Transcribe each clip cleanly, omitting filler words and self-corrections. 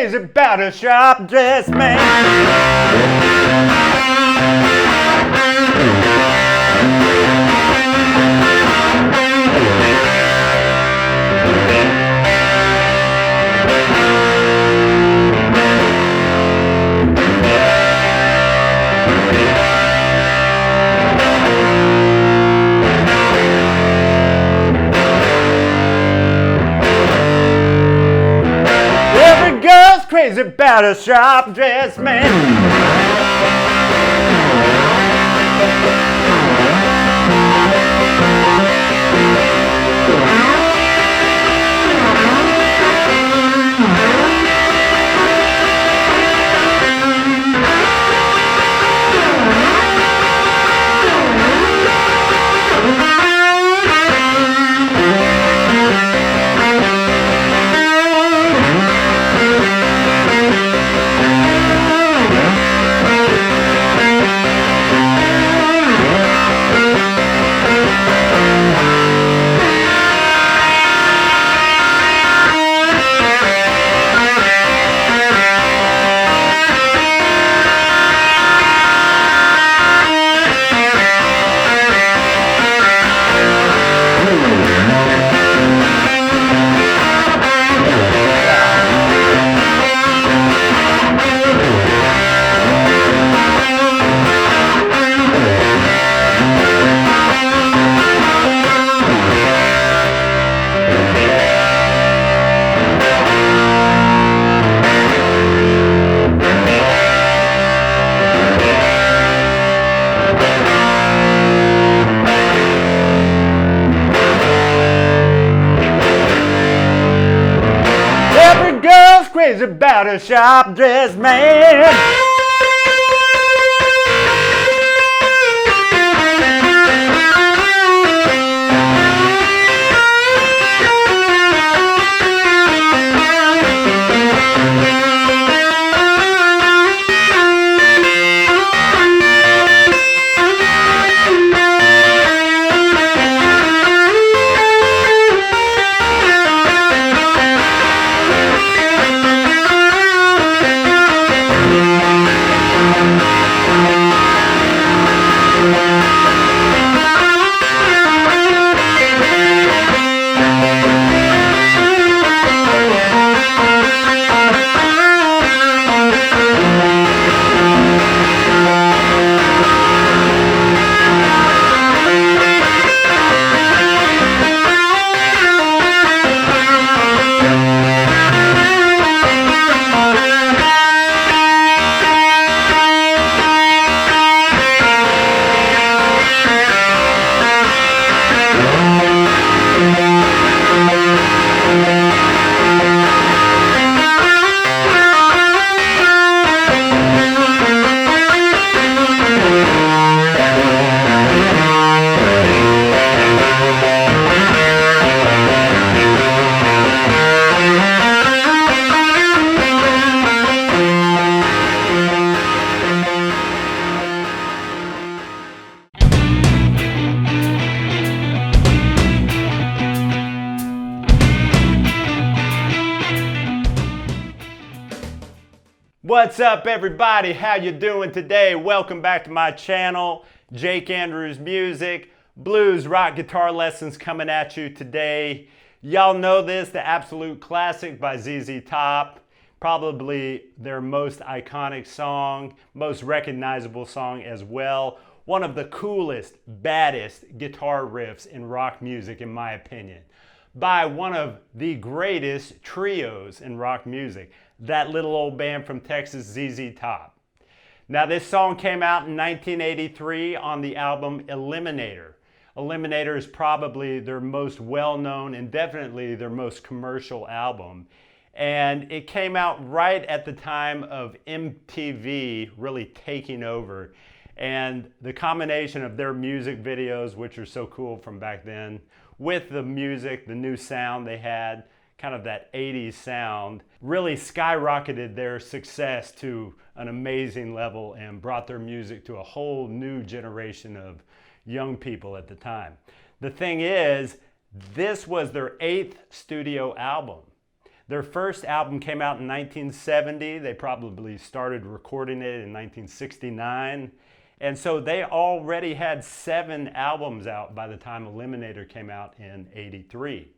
crazy about a sharp dressed man. Crazy about a sharp dressed man. Crazy about a sharp dressed man. What's up, everybody? How you doing today? Welcome back to my channel, Jake Andrews Music. Blues rock guitar lessons coming at you today. Y'all know this, the absolute classic by ZZ Top. Probably their most iconic song, most recognizable song as well. One of the coolest, baddest guitar riffs in rock music, in my opinion, by one of the greatest trios in rock music, that little old band from Texas, ZZ Top. Now, this song came out in 1983 on the album Eliminator. Eliminator is probably their most well-known and definitely their most commercial album. And it came out right at the time of MTV really taking over. And the combination of their music videos, which are so cool from back then, with the music, the new sound they had, kind of that 80s sound, really skyrocketed their success to an amazing level and brought their music to a whole new generation of young people at the time. The thing is, this was their 8th studio album. Their first album came out in 1970. They probably started recording it in 1969. And so they already had 7 albums out by the time Eliminator came out in '83.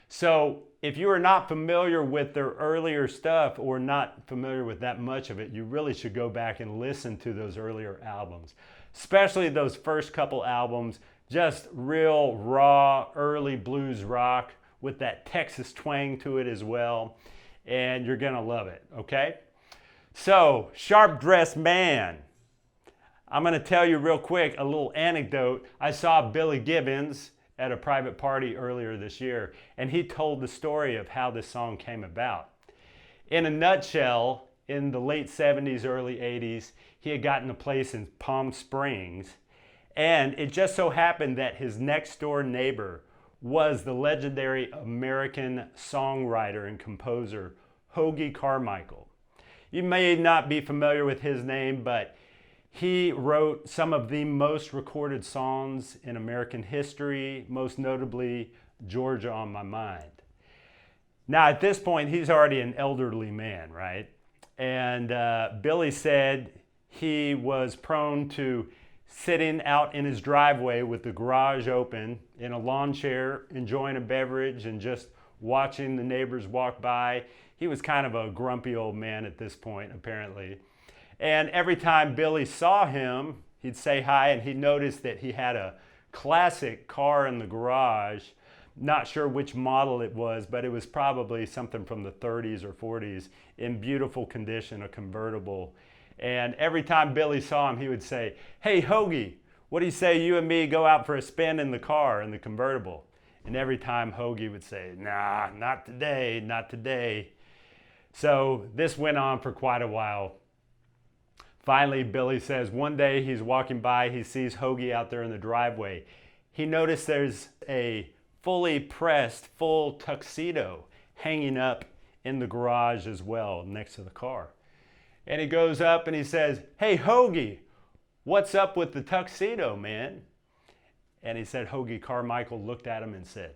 So if you are not familiar with their earlier stuff or not familiar with that much of it, you really should go back and listen to those earlier albums, especially those first couple albums, just real raw early blues rock with that Texas twang to it as well, and you're gonna love it, okay? So, Sharp Dressed Man. I'm gonna tell you real quick a little anecdote. I saw Billy Gibbons at a private party earlier this year, and he told the story of how this song came about. In a nutshell, in the late 70s, early 80s, he had gotten a place in Palm Springs, and it just so happened that his next door neighbor was the legendary American songwriter and composer Hoagy Carmichael. You may not be familiar with his name, but he wrote some of the most recorded songs in American history, most notably Georgia on My Mind. Now at this point, he's already an elderly man, right? And Billy said he was prone to sitting out in his driveway with the garage open in a lawn chair, enjoying a beverage and just watching the neighbors walk by. He was kind of a grumpy old man at this point, apparently. And every time Billy saw him, he'd say hi, and he noticed that he had a classic car in the garage. Not sure which model it was, but it was probably something from the 30s or 40s in beautiful condition, a convertible. And every time Billy saw him, he would say, "Hey, Hoagy, what do you say you and me go out for a spin in the car, in the convertible?" And every time Hoagy would say, "Nah, not today, not today." So this went on for quite a while. Finally, Billy says one day he's walking by, he sees Hoagy out there in the driveway. He noticed there's a fully pressed, full tuxedo hanging up in the garage as well, next to the car. And he goes up and he says, "Hey, Hoagy, what's up with the tuxedo, man?" And he said, Hoagy Carmichael looked at him and said,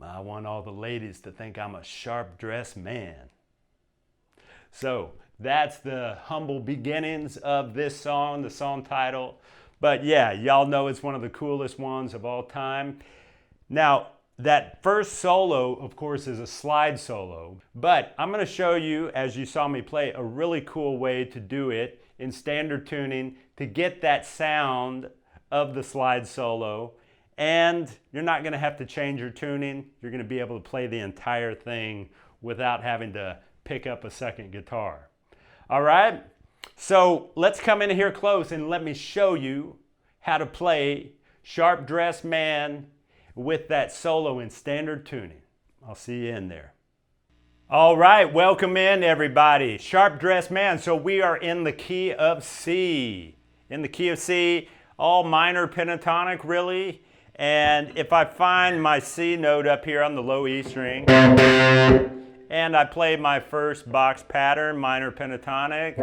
"I want all the ladies to think I'm a sharp-dressed man." So that's the humble beginnings of this song, the song title. But yeah, y'all know it's one of the coolest ones of all time. Now, that first solo, of course, is a slide solo, but I'm going to show you, as you saw me play, a really cool way to do it in standard tuning to get that sound of the slide solo, and you're not going to have to change your tuning. You're going to be able to play the entire thing without having to pick up a second guitar. All right, so let's come in here close and let me show you how to play Sharp Dressed Man with that solo in standard tuning. I'll see you in there. All right, welcome in everybody. Sharp Dressed Man. So we are in the key of C. In the key of C, all minor pentatonic really. And if I find my C note up here on the low E string, and I play my first box pattern, minor pentatonic,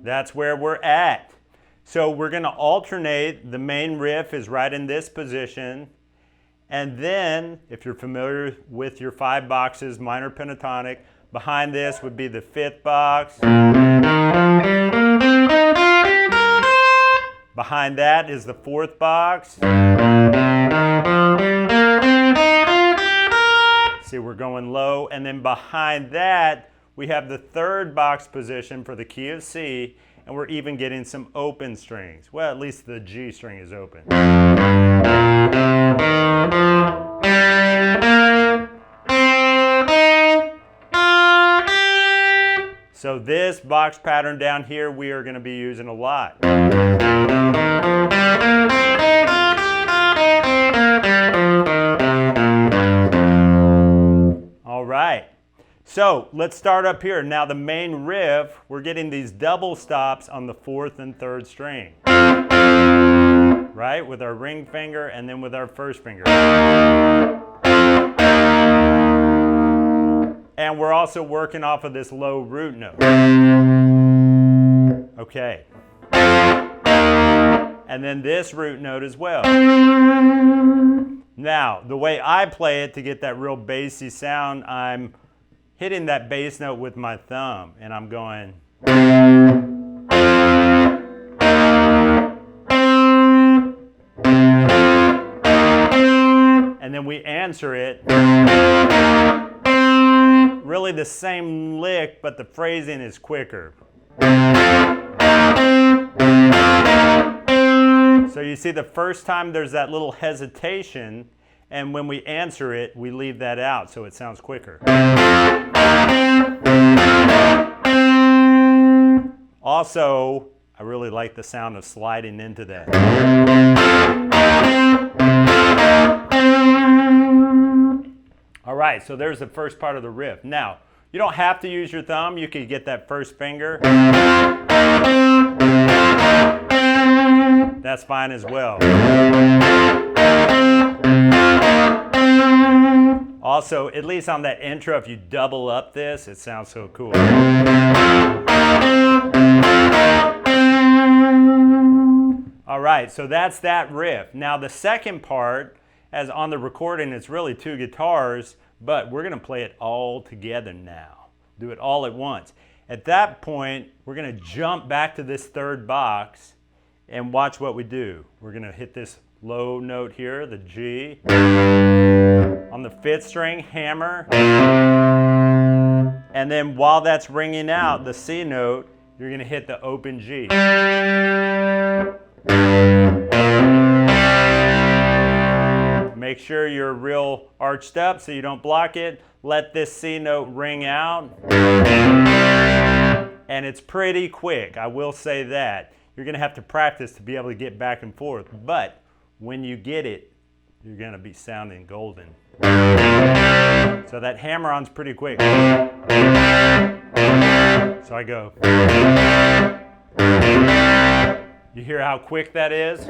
that's where we're at. So we're going to alternate. The main riff is right in this position. And then, if you're familiar with your 5 boxes, minor pentatonic, behind this would be the 5th box. Behind that is the 4th box. See, we're going low. And then behind that, we have the 3rd box position for the key of C, and we're even getting some open strings. Well, at least the G string is open. So this box pattern down here, we are going to be using a lot. All right. So let's start up here. Now the main riff, we're getting these double stops on the 4th and 3rd string. Right? With our ring finger and then with our first finger. And we're also working off of this low root note. Okay. and then this root note as well. Now, the way I play it to get that real bassy sound, I'm hitting that bass note with my thumb, and I'm going. And then we answer it. Really the same lick, but the phrasing is quicker. So you see the first time there's that little hesitation, and when we answer it, we leave that out so it sounds quicker. Also, I really like the sound of sliding into that. All right, so there's the first part of the riff. Now, you don't have to use your thumb. You could get that first finger. That's fine as well. Also, at least on that intro, if you double up this, it sounds so cool. All right, so that's that riff. Now the second part, as on the recording, it's really two guitars, but we're gonna play it all together now. Do it all at once. At that point, we're gonna jump back to this third box and watch what we do. We're gonna hit this low note here, the G. On the 5th string, hammer. And then while that's ringing out, the C note, you're gonna hit the open G. Make sure you're real arched up so you don't block it. Let this C note ring out. And it's pretty quick, I will say that. You're gonna have to practice to be able to get back and forth, but when you get it, you're gonna be sounding golden. So that hammer-on's pretty quick. So I go. You hear how quick that is?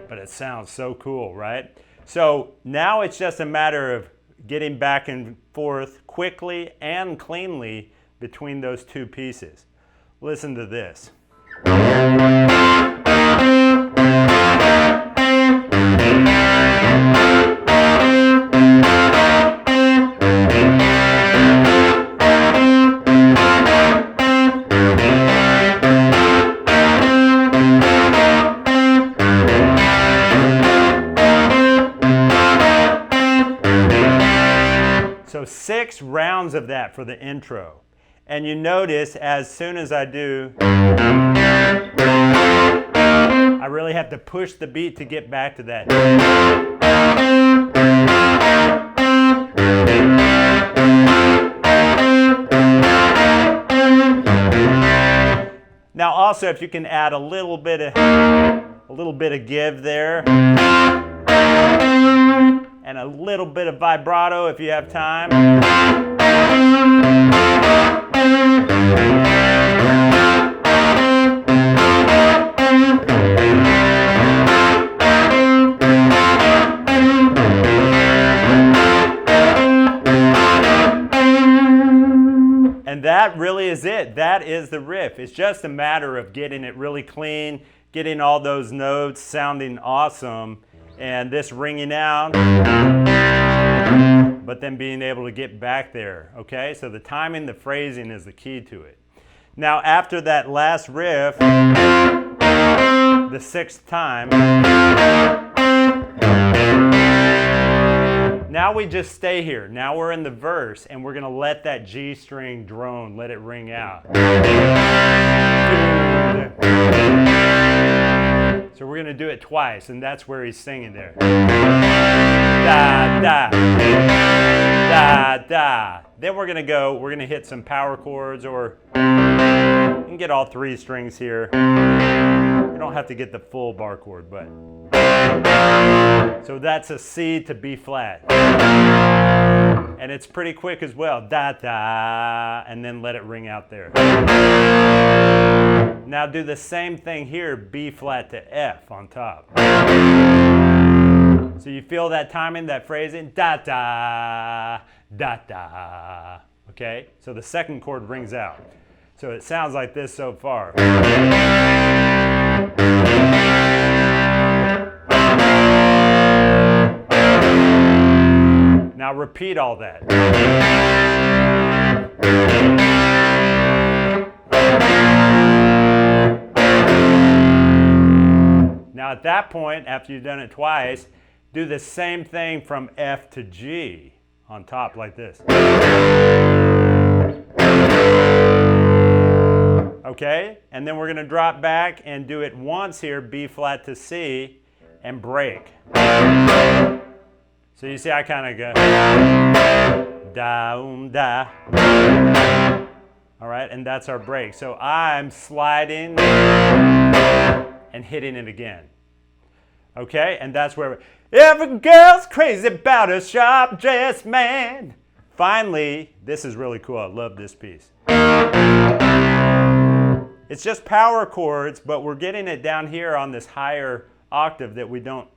But it sounds so cool, right? So now it's just a matter of getting back and forth quickly and cleanly between those two pieces. Listen to this. So 6 rounds of that for the intro. And you notice as soon as I do, I really have to push the beat to get back to that. Now also if you can add a little bit of give there. And a little bit of vibrato if you have time. And that really is it. That is the riff. It's just a matter of getting it really clean, getting all those notes sounding awesome, and this ringing out, but then being able to get back there, okay? So the timing, the phrasing is the key to it. Now after that last riff, the 6th time, now we just stay here. Now we're in the verse and we're gonna let that G string drone, let it ring out. So we're gonna do it twice, and that's where he's singing there. Da, da, da, da. Then we're gonna hit some power chords, or you can get all 3 strings here. You don't have to get the full bar chord, but. So that's a C to B flat. And it's pretty quick as well. Da, da, and then let it ring out there. Now do the same thing here, B flat to F on top. So you feel that timing, that phrasing, da da, da da. Okay, so the second chord rings out. So it sounds like this so far. Now repeat all that. Now at that point, after you've done it twice, do the same thing from F to G on top like this. Okay, and then we're going to drop back and do it once here, B flat to C, and break. So you see I kind of go da, da. All right, and that's our break. So I'm sliding and hitting it again. Okay, and that's where every girl's crazy about a sharp dressed man. Finally, this is really cool. I love this piece. It's just power chords, but we're getting it down here on this higher octave that we don't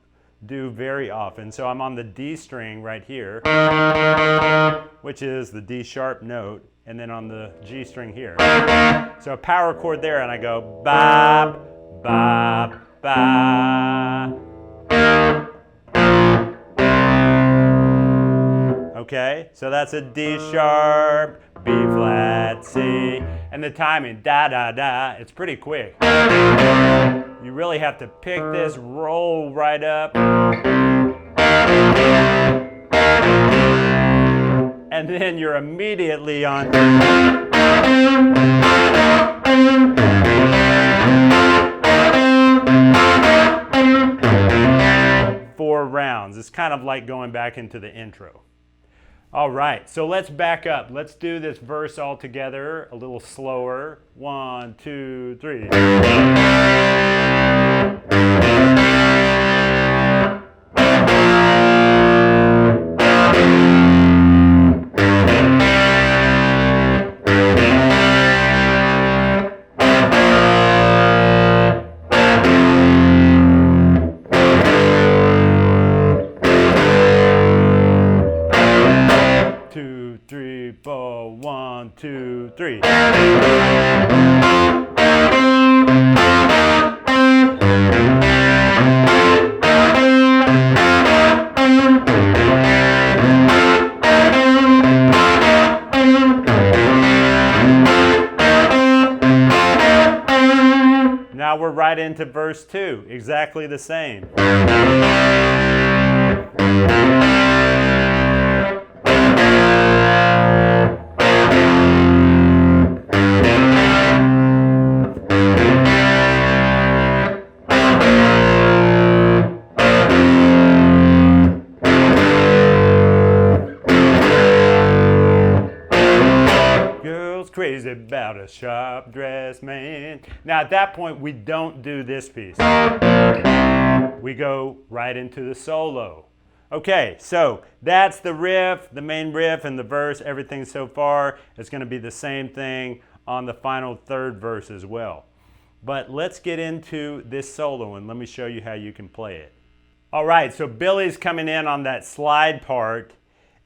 do very often. So I'm on the D string right here, which is the D sharp note, and then on the G string here. So a power chord there, and I go ba, ba, ba. Okay, so that's a D sharp, B flat, C, and the timing, da, da, da, it's pretty quick. You really have to pick this, roll right up, and then you're immediately on. 4 rounds. It's kind of like going back into the intro. All right, so let's back up. Let's do this verse all together, a little slower. 1, 2, 3. One, two, three. Now we're right into verse 2, exactly the same. Crazy about a sharp dressed man. Now at that point we don't do this piece. We go right into the solo. Okay, so that's the riff, the main riff and the verse, everything so far. It's going to be the same thing on the final third verse as well. But let's get into this solo and let me show you how you can play it. All right, so Billy's coming in on that slide part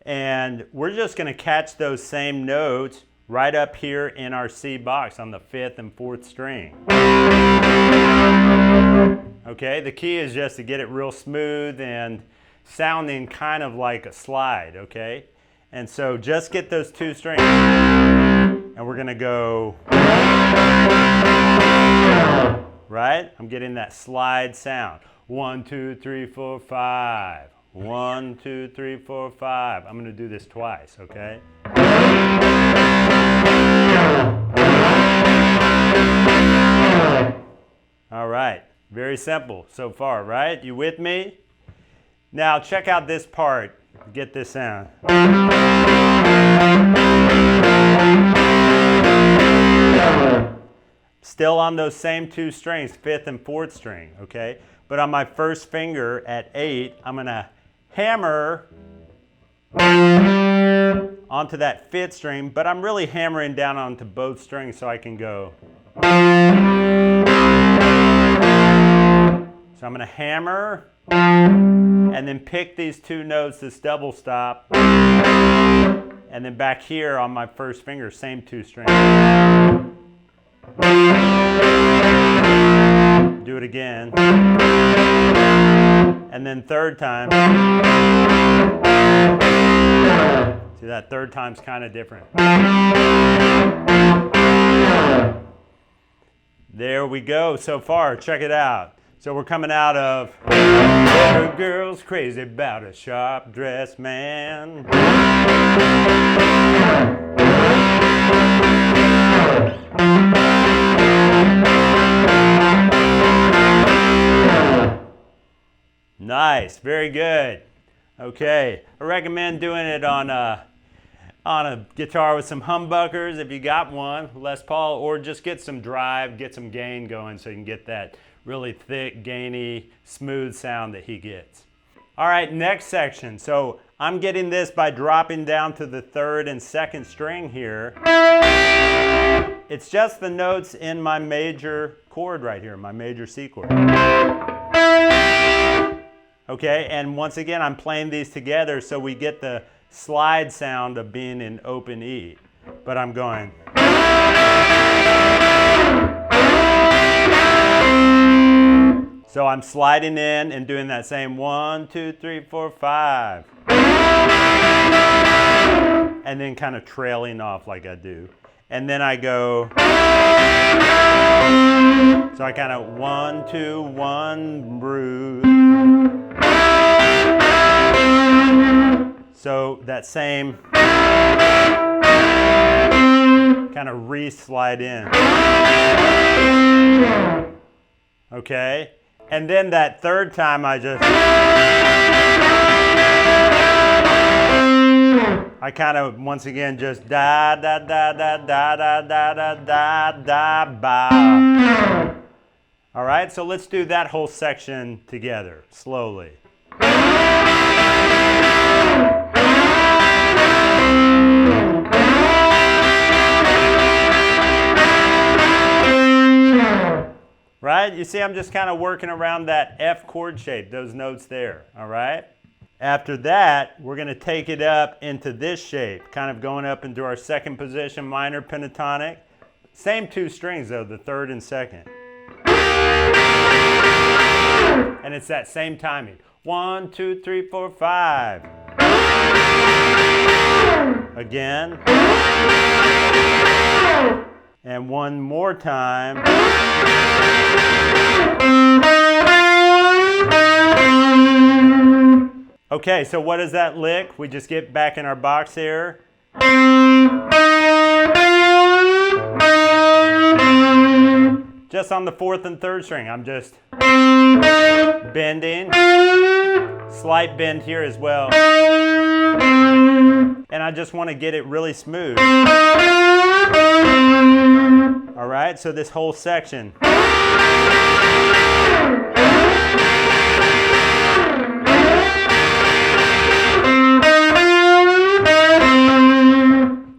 and we're just going to catch those same notes right up here in our C box on the 5th and 4th string. Okay, the key is just to get it real smooth and sounding kind of like a slide, okay? And so just get those 2 strings and we're gonna go, right? I'm getting that slide sound. 1, 2, 3, 4, 5. 1, 2, 3, 4, 5. I'm gonna do this twice, okay? All right, very simple so far, right? You with me? Now check out this part. Get this sound. Still on those same 2 strings, 5th and 4th string, okay? But on my first finger at 8, I'm gonna hammer onto that 5th string, but I'm really hammering down onto both strings so I can go. So I'm going to hammer and then pick these 2 notes, this double stop, and then back here on my first finger, same 2 strings. Do it again. And then third time. See, that third time's kind of different. There we go so far. Check it out. So we're coming out of every girl's crazy about a sharp-dressed man. Nice, very good. Okay, I recommend doing it on a guitar with some humbuckers if you got one, Les Paul, or just get some drive, get some gain going so you can get that really thick, gainy, smooth sound that he gets. All right, next section. So I'm getting this by dropping down to the third and second string here. It's just the notes in my major chord right here, my major C chord. Okay, and once again, I'm playing these together so we get the slide sound of being in open E. But I'm going. So I'm sliding in and doing that same 1, 2, 3, 4, 5. And then kind of trailing off like I do. And then I go. So I kind of 1, 2, 1, bruise. So that same kind of re-slide in. Okay? And then that third time I kind of once again just da da da da da da da da da da ba. All right, so let's do that whole section together slowly. Right? You see, I'm just kind of working around that F chord shape, those notes there, all right? After that, we're going to take it up into this shape, kind of going up into our second position, minor pentatonic. Same two strings though, the third and second. And it's that same timing. 1, 2, 3, 4, 5. Again. And one more time. Okay, so what is that lick? We just get back in our box here. Just on the fourth and third string, I'm just bending. Slight bend here as well. And I just want to get it really smooth. All right, so this whole section.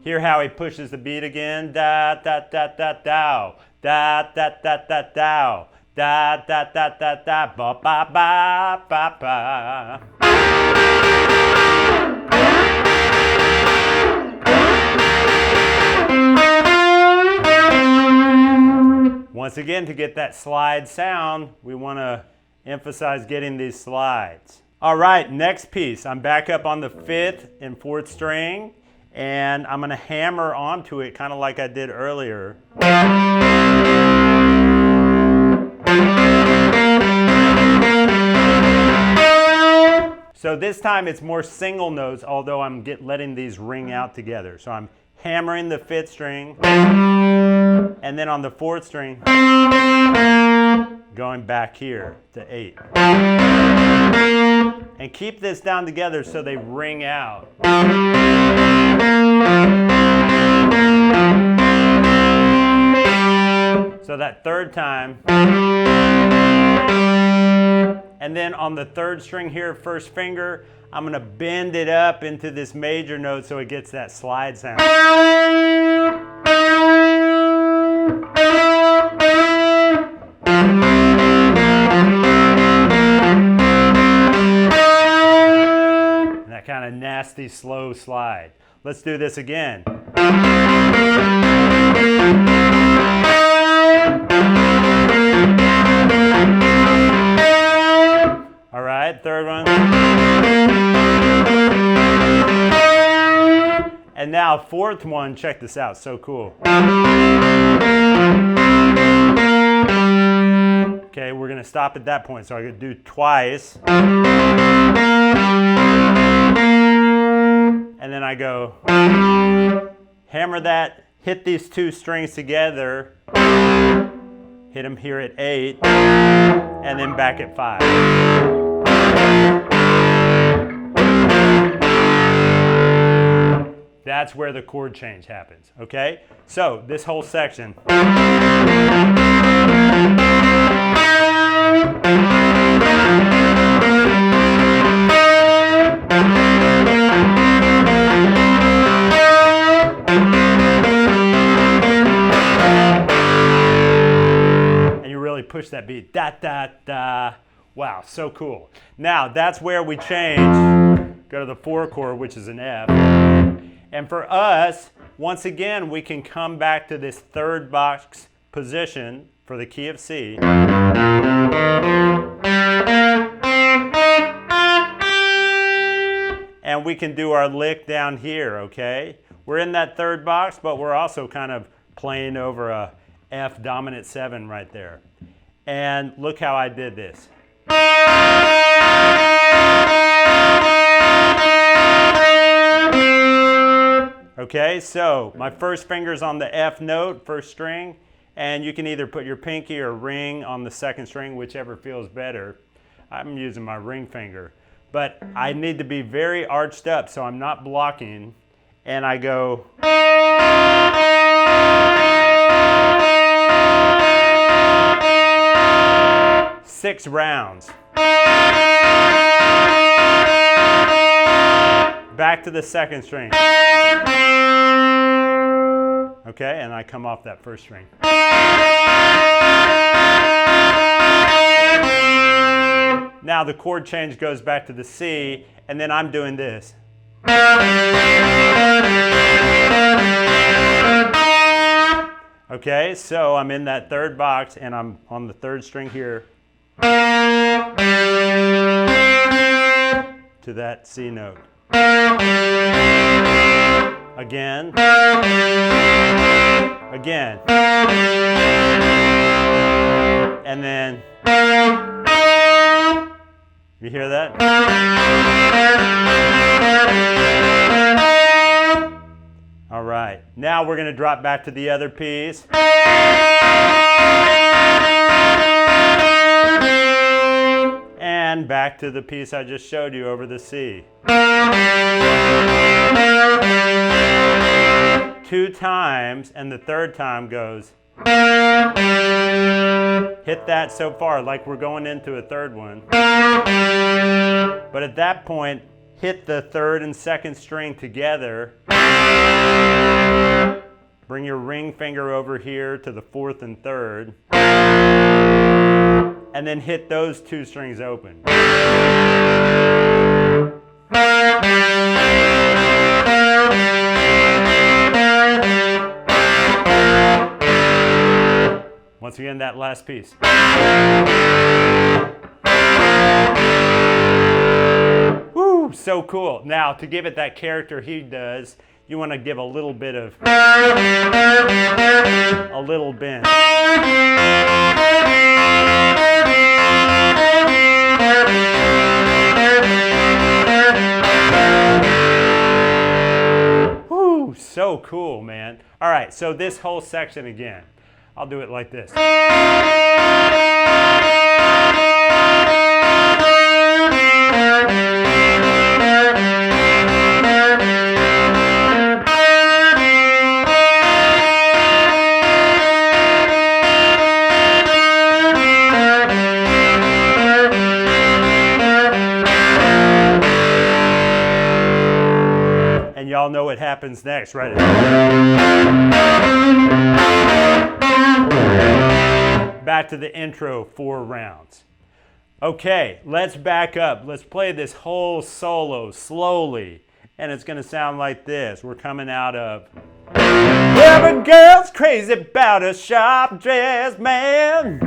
Hear how he pushes the beat again. Da da da da da. Da da da da da. Da da da da da. Ba ba ba ba ba. Once again, to get that slide sound, we want to emphasize getting these slides. All right, next piece. I'm back up on the fifth and fourth string, and I'm going to hammer onto it kind of like I did earlier. So this time it's more single notes, although I'm letting these ring out together. So I'm hammering the fifth string, and then on the fourth string, going back here to 8. And keep this down together so they ring out. So that third time. And then on the third string here, first finger, I'm going to bend it up into this major note so it gets that slide sound. And that kind of nasty, slow slide. Let's do this again. now fourth one, check this out, so cool. Okay, we're gonna stop at that point, so I'm gonna do twice. And then I go, hammer that, hit these two strings together, hit them here at 8, and then back at 5. That's where the chord change happens, okay? So, this whole section. And you really push that beat, da, da, da. Wow, so cool. Now, that's where we change, go to the 4 chord, which is an F. And for us, once again, we can come back to this third box position for the key of C. And we can do our lick down here, okay? We're in that third box, but we're also kind of playing over a F dominant 7 right there. And look how I did this. Okay, so my first finger's on the F note, first string, and you can either put your pinky or ring on the second string, whichever feels better. I'm using my ring finger, but I need to be very arched up so I'm not blocking, and I go. 6 rounds. Back to the second string. Okay, and I come off that first string. Now the chord change goes back to the C, and then I'm doing this. Okay, so I'm in that third box, and I'm on the third string here to that C note. Again. Again. And then, you hear that? All right, now we're going to drop back to the other piece. And back to the piece I just showed you over the C. 2 times, and the third time goes. Hit that so far, like we're going into a third one. But at that point, hit the third and second string together. Bring your ring finger over here to the fourth and third. And then hit those 2 strings open. Once again, that last piece. Woo, so cool. Now, to give it that character he does, you want to give a little bit of, a little bend. Woo, so cool, man. All right, so this whole section again. I'll do it like this. And y'all know what happens next, right? Back to the intro, 4 rounds. Okay, let's back up. Let's play this whole solo slowly. And it's going to sound like this. We're coming out of every girl's crazy about a sharp dressed man.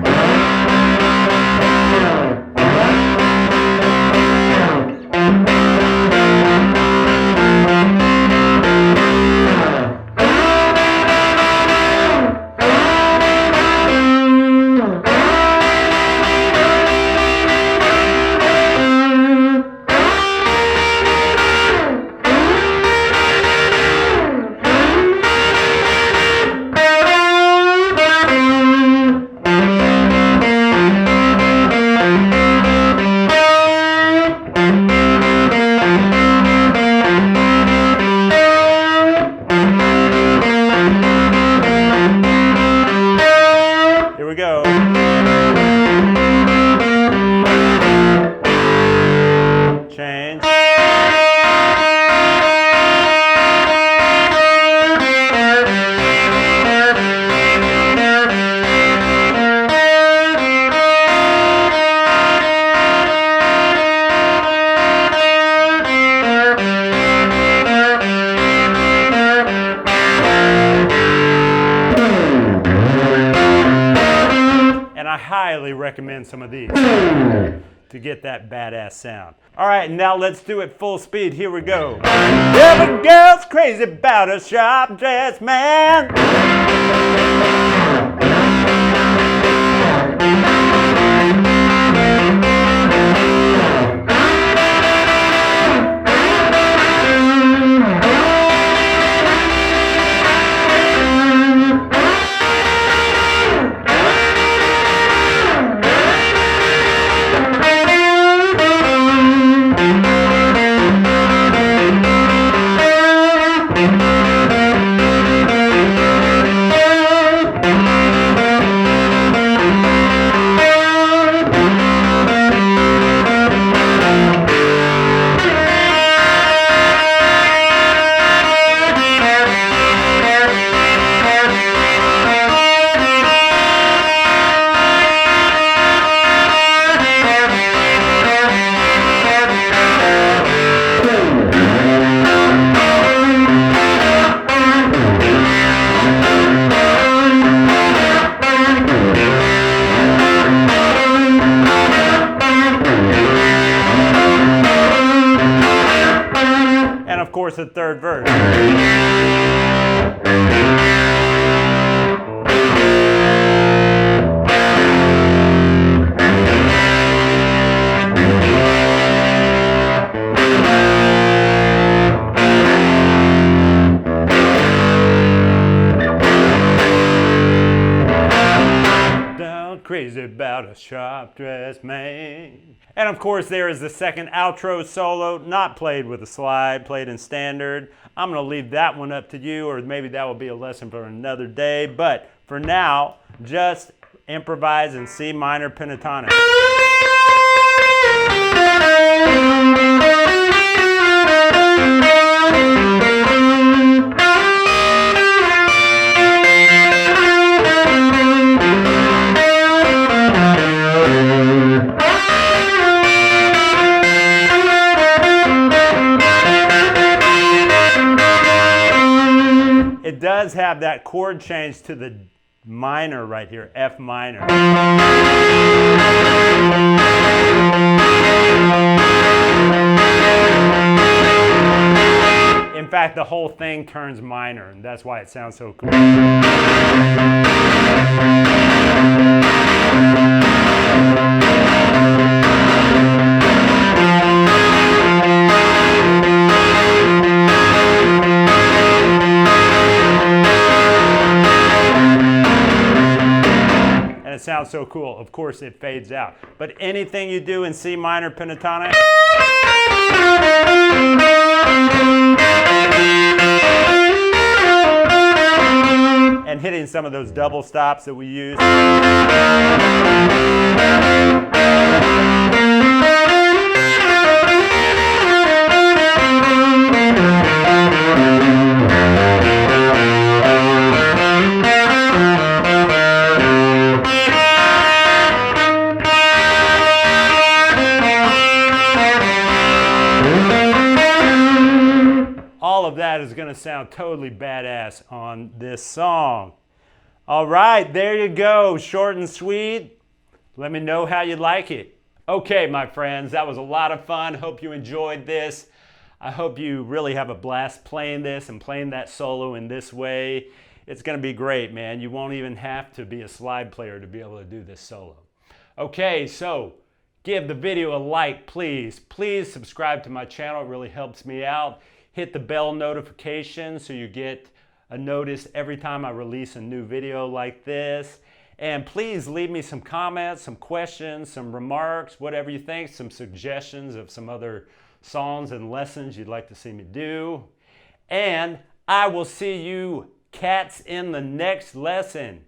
recommend some of these to get that badass sound. All right, now let's do it full speed. Here we go. Every girl's crazy about a sharp dressed man. And of course, the third verse. Crazy about a sharp-dressed man. And of course, there is the second outro solo, not played with a slide, played in standard. I'm gonna leave that one up to you, or maybe that will be a lesson for another day. But for now, just improvise in C minor pentatonic. It does have that chord change to the minor right here, F minor. In fact, the whole thing turns minor, and that's why it sounds so cool. It sounds so cool. Of course, it fades out. But anything you do in C minor pentatonic, and hitting some of those double stops that we use. All of that is going to sound totally badass on this song. All right, there you go. Short and sweet. Let me know how you like it. Okay, my friends, that was a lot of fun. Hope you enjoyed this. I hope you really have a blast playing this and playing that solo in this way. It's going to be great, man. You won't even have to be a slide player to be able to do this solo. Okay, so give the video a like, please. Please subscribe to my channel. It really helps me out. Hit the bell notification so you get a notice every time I release a new video like this. And please leave me some comments, some questions, some remarks, whatever you think, some suggestions of some other songs and lessons you'd like to see me do. And I will see you cats in the next lesson.